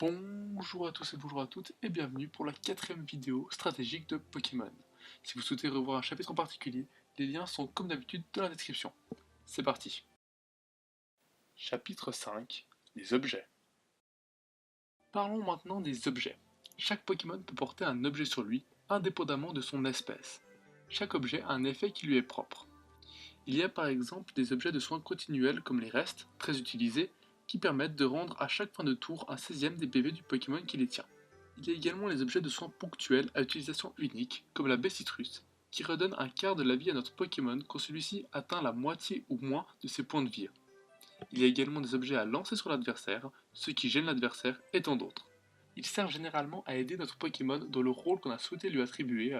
Bonjour à tous et bonjour à toutes et bienvenue pour la 4ème vidéo stratégique de Pokémon. Si vous souhaitez revoir un chapitre en particulier, les liens sont comme d'habitude dans la description. C'est parti. Chapitre 5. Les objets. Parlons maintenant des objets. Chaque Pokémon peut porter un objet sur lui, indépendamment de son espèce. Chaque objet a un effet qui lui est propre. Il y a par exemple des objets de soins continuels comme les restes, très utilisés, qui permettent de rendre à chaque fin de tour un 16e des PV du Pokémon qui les tient. Il y a également les objets de soins ponctuels à utilisation unique, comme la baie citrus, qui redonne un quart de la vie à notre Pokémon quand celui-ci atteint la moitié ou moins de ses points de vie. Il y a également des objets à lancer sur l'adversaire, ceux qui gênent l'adversaire et tant d'autres. Ils servent généralement à aider notre Pokémon dans le rôle qu'on a souhaité lui attribuer,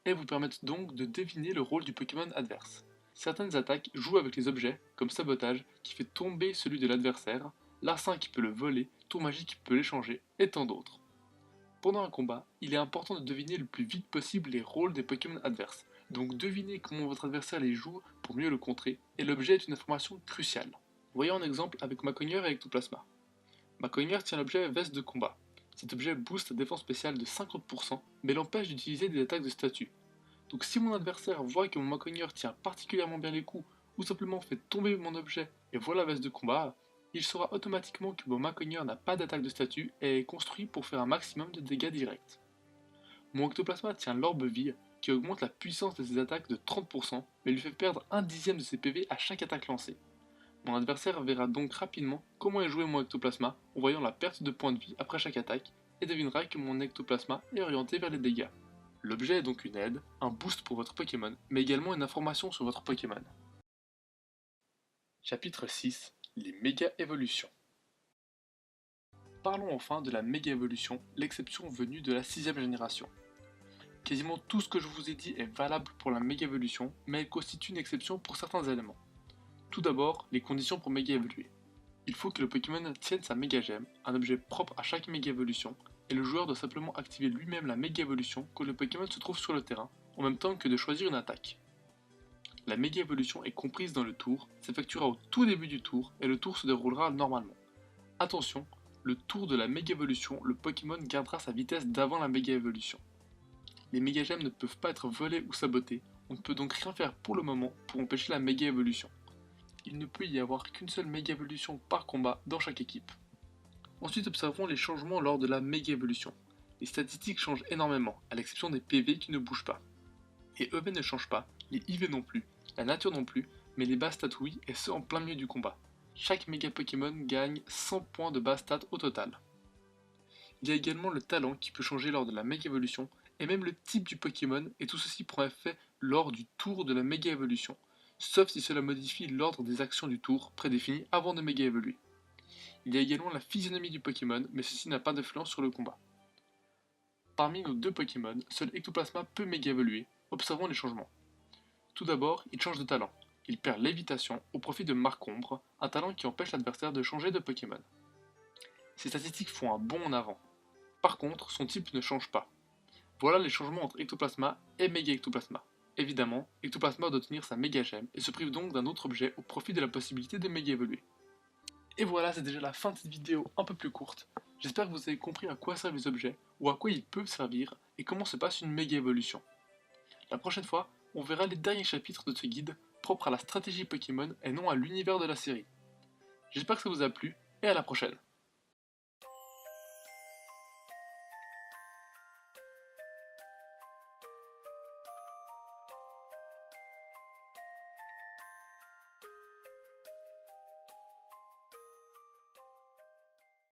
et vous permettent donc de deviner le rôle du Pokémon adverse. Certaines attaques jouent avec les objets, comme Sabotage, qui fait tomber celui de l'adversaire, Larcin qui peut le voler, Tour Magique qui peut l'échanger, et tant d'autres. Pendant un combat, il est important de deviner le plus vite possible les rôles des Pokémon adverses, donc devinez comment votre adversaire les joue pour mieux le contrer, et l'objet est une information cruciale. Voyons un exemple avec Macogneur et Ectoplasma. Macogneur tient l'objet Veste de combat. Cet objet booste la défense spéciale de 50%, mais l'empêche d'utiliser des attaques de statut. Donc si mon adversaire voit que mon Macogneur tient particulièrement bien les coups, ou simplement fait tomber mon objet et voit la veste de combat, il saura automatiquement que mon Macogneur n'a pas d'attaque de statut et est construit pour faire un maximum de dégâts directs. Mon Ectoplasma tient l'orbe vie, qui augmente la puissance de ses attaques de 30%, mais lui fait perdre un dixième de ses PV à chaque attaque lancée. Mon adversaire verra donc rapidement comment est joué mon Ectoplasma en voyant la perte de points de vie après chaque attaque, et devinera que mon Ectoplasma est orienté vers les dégâts. L'objet est donc une aide, un boost pour votre Pokémon, mais également une information sur votre Pokémon. Chapitre 6. Les méga évolutions. Parlons enfin de la méga évolution, l'exception venue de la 6ème génération. Quasiment tout ce que je vous ai dit est valable pour la méga évolution, mais elle constitue une exception pour certains éléments. Tout d'abord, les conditions pour méga évoluer. Il faut que le Pokémon tienne sa méga gemme, un objet propre à chaque méga évolution, et le joueur doit simplement activer lui-même la méga évolution quand le Pokémon se trouve sur le terrain, en même temps que de choisir une attaque. La méga évolution est comprise dans le tour, s'effectuera au tout début du tour et le tour se déroulera normalement. Attention, le tour de la méga évolution, le Pokémon gardera sa vitesse d'avant la méga évolution. Les méga gemmes ne peuvent pas être volées ou sabotées, on ne peut donc rien faire pour le moment pour empêcher la méga évolution. Il ne peut y avoir qu'une seule méga évolution par combat dans chaque équipe. Ensuite observons les changements lors de la méga évolution. Les statistiques changent énormément, à l'exception des PV qui ne bougent pas. Les EV ne changent pas, les IV non plus, la nature non plus, mais les bas stats oui, et ce en plein milieu du combat. Chaque méga Pokémon gagne 100 points de bas stats au total. Il y a également le talent qui peut changer lors de la méga évolution, et même le type du Pokémon, et tout ceci prend effet lors du tour de la méga évolution, sauf si cela modifie l'ordre des actions du tour prédéfini avant de méga évoluer. Il y a également la physionomie du Pokémon, mais ceci n'a pas d'influence sur le combat. Parmi nos deux Pokémon, seul Ectoplasma peut méga évoluer. Observons les changements. Tout d'abord, il change de talent. Il perd lévitation au profit de Marc-Ombre, un talent qui empêche l'adversaire de changer de Pokémon. Ses statistiques font un bond en avant. Par contre, son type ne change pas. Voilà les changements entre Ectoplasma et Méga Ectoplasma. Évidemment, Ectoplasma doit tenir sa méga gemme et se prive donc d'un autre objet au profit de la possibilité de méga évoluer. Et voilà, c'est déjà la fin de cette vidéo un peu plus courte. J'espère que vous avez compris à quoi servent les objets, ou à quoi ils peuvent servir, et comment se passe une méga évolution. La prochaine fois, on verra les derniers chapitres de ce guide, propre à la stratégie Pokémon et non à l'univers de la série. J'espère que ça vous a plu, et à la prochaine.